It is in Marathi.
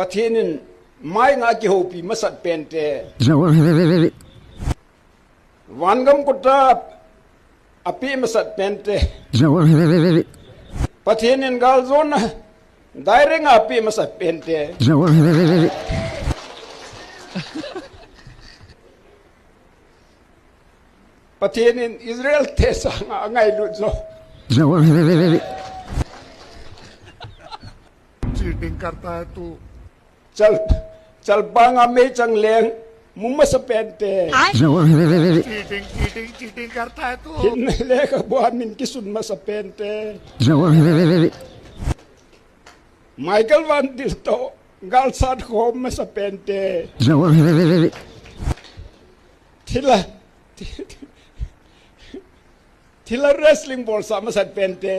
Patinin mai nga ki hopi masat pente. Wangam kota api masat pente. Patinin gal zona daire nga api masat pente. Patinin Israel tesa nga ngai luzo. Cheating करता है तू चल बांगा में चंगलेंग मुम्मा से पहनते चीटिंग चीटिंग चीटिंग करता है तू हिन्ने लेगा बुआन मिन की सुनमा से पहनते माइकल वान दिल तो गाल साथ होम में से पहनते थिला रेसलिंग बॉल सामा से पहनते